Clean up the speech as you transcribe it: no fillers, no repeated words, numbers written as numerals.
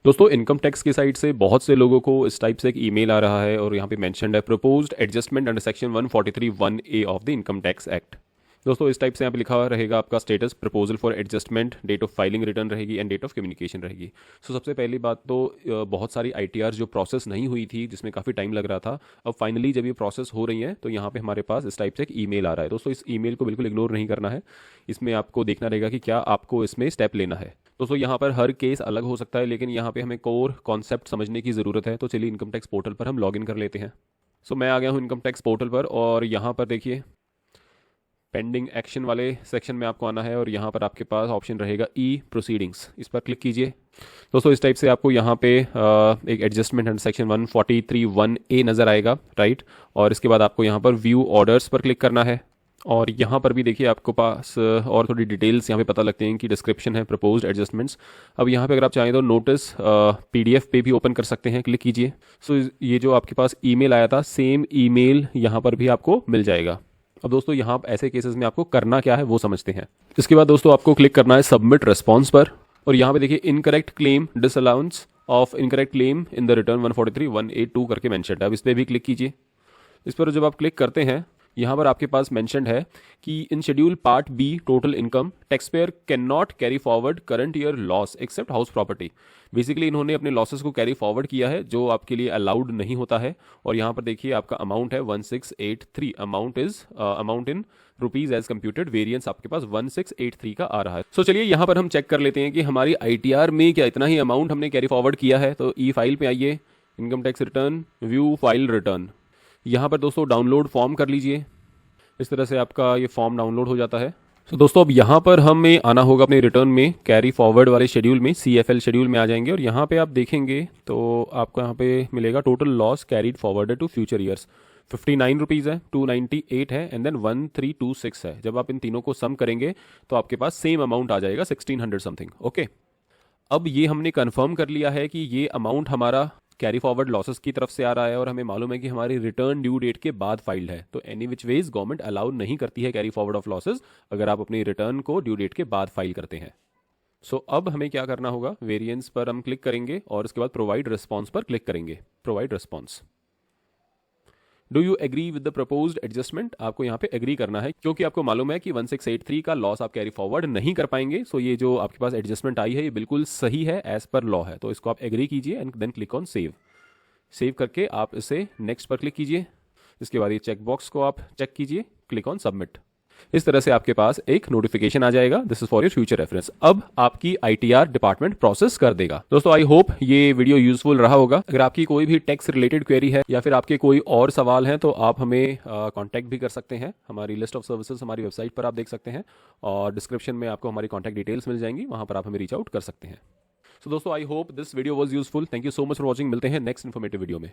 दोस्तों income tax की side से बहुत से लोगों को इस टाइप से एक ईमेल आ रहा है और यहाँ पे मेंशन्ड है proposed adjustment under section 143(1)(a) of the income tax act. दोस्तों इस टाइप से यहाँ पे लिखा हुआ रहेगा आपका status proposal for adjustment, date of filing return रहेगी एंड डेट ऑफ कम्युनिकेशन रहेगी। सो सबसे पहली बात तो बहुत सारी आईटीआर जो प्रोसेस नहीं हुई थी जिसमें काफ़ी टाइम लग रहा था, अब फाइनली जब ये प्रोसेस हो रही है तो यहाँ पे हमारे पास इस टाइप से एक ईमेल आ रहा है। दोस्तों इस ईमेल को बिल्कुल इग्नोर नहीं करना है, इसमें आपको देखना रहेगा कि क्या आपको इसमें स्टेप लेना है। दोस्तों यहाँ पर हर केस अलग हो सकता है, लेकिन यहाँ पे हमें कोर कॉन्सेप्ट समझने की ज़रूरत है। तो चलिए इनकम टैक्स पोर्टल पर हम लॉगिन कर लेते हैं। सो मैं आ गया हूँ इनकम टैक्स पोर्टल पर और यहाँ पर देखिए पेंडिंग एक्शन वाले सेक्शन में आपको आना है और यहाँ पर आपके पास ऑप्शन रहेगा ई प्रोसीडिंग्स, इस पर क्लिक कीजिए। दोस्तों इस टाइप से आपको यहाँ पे एक एडजस्टमेंट अंडर सेक्शन 143(1)(a) नज़र आएगा, राइट। और इसके बाद आपको यहाँ पर व्यू ऑर्डर्स पर क्लिक करना है और यहाँ पर भी देखिए आपको पास और थोड़ी डिटेल्स यहाँ पे पता लगते हैं कि डिस्क्रिप्शन है प्रपोज्ड एडजस्टमेंट्स। अब यहाँ पे अगर आप चाहें तो नोटिस पीडीएफ पे भी ओपन कर सकते हैं, क्लिक कीजिए। सो ये जो आपके पास ईमेल आया था सेम ईमेल यहाँ पर भी आपको मिल जाएगा। अब दोस्तों यहाँ ऐसे केसेस में आपको करना क्या है वो समझते हैं। इसके बाद दोस्तों आपको क्लिक करना है सबमिट रिस्पॉन्स पर और यहाँ पे देखिए incorrect claim disallowance of incorrect claim in the return 143(1)(a)(2) करके मेंशन है। अब इस पर भी क्लिक कीजिए। इस पर जब आप क्लिक करते हैं यहाँ पर आपके पास मेंशन्ड है कि in schedule part B total income tax payer can not carry forward current year loss except house property. Basically इन्होंने अपने लॉसेस को कैरी फॉरवर्ड किया है जो आपके लिए अलाउड नहीं होता है। और यहाँ पर देखिए आपका अमाउंट है 1683, amount in rupees as computed, variance आपके पास 1683 का आ रहा है। सो चलिए यहाँ पर हम चेक कर लेते हैं कि हमारी आईटीआर में क्या इतना ही अमाउंट हमने कैरी फॉरवर्ड किया है। तो ई फाइल पे आइए, income tax return, view file return, यहाँ पर दोस्तों डाउनलोड फॉर्म कर लीजिए। इस तरह से आपका ये फॉर्म डाउनलोड हो जाता है। तो दोस्तों अब यहाँ पर हमें आना होगा अपने रिटर्न में कैरी फॉरवर्ड वाले शेड्यूल में, CFL शेड्यूल में आ जाएंगे और यहाँ पे आप देखेंगे तो आपको यहाँ पे मिलेगा total loss carried forwarded to future years 59 rupees है, 298 है एंड देन 1326 है। जब आप इन तीनों को सम करेंगे तो आपके पास सेम अमाउंट आ जाएगा 1600 समथिंग। ओके, अब ये हमने कंफर्म कर लिया है कि ये अमाउंट हमारा कैरी फॉरवर्ड लॉसेस की तरफ से आ रहा है और हमें मालूम है कि हमारी रिटर्न ड्यू डेट के बाद फाइल्ड है। तो any which ways government allow नहीं करती है कैरी फॉरवर्ड ऑफ लॉसेस अगर आप अपनी रिटर्न को ड्यू डेट के बाद फाइल करते हैं। सो अब हमें क्या करना होगा, वेरिएंस पर हम क्लिक करेंगे और उसके बाद प्रोवाइड रिस्पॉन्स पर क्लिक करेंगे। Provide response, do you agree with the proposed adjustment, आपको यहाँ पे एग्री करना है क्योंकि आपको मालूम है कि 1683 का लॉस आप कैरी फॉरवर्ड नहीं कर पाएंगे। सो ये जो आपके पास एडजस्टमेंट आई है ये बिल्कुल सही है, एज पर लॉ है। तो इसको आप एग्री कीजिए and then click on save. Save करके आप इसे नेक्स्ट पर क्लिक कीजिए। इसके बाद ये चेक बॉक्स को आप चेक कीजिए, क्लिक ऑन सबमिट। इस तरह से आपके पास एक नोटिफिकेशन आ जाएगा, this is for your future reference. अब आपकी आईटीआर डिपार्टमेंट प्रोसेस कर देगा। दोस्तों आई होप ये वीडियो यूजफुल रहा होगा। अगर आपकी कोई भी टैक्स रिलेटेड क्वेरी है या फिर आपके कोई और सवाल हैं तो आप हमें कांटेक्ट भी कर सकते हैं। हमारी लिस्ट ऑफ सर्विसेज हमारी वेबसाइट पर आप देख सकते हैं और डिस्क्रिप्शन में आपको हमारी कॉन्टैक्ट डिटेल्स मिल जाएंगी, वहां पर आप हमें रीच आउट कर सकते हैं। सो दोस्तों I hope this video was useful. Thank you so much for watching. मिलते हैं नेक्स्ट इन्फॉर्मेटिव वीडियो में।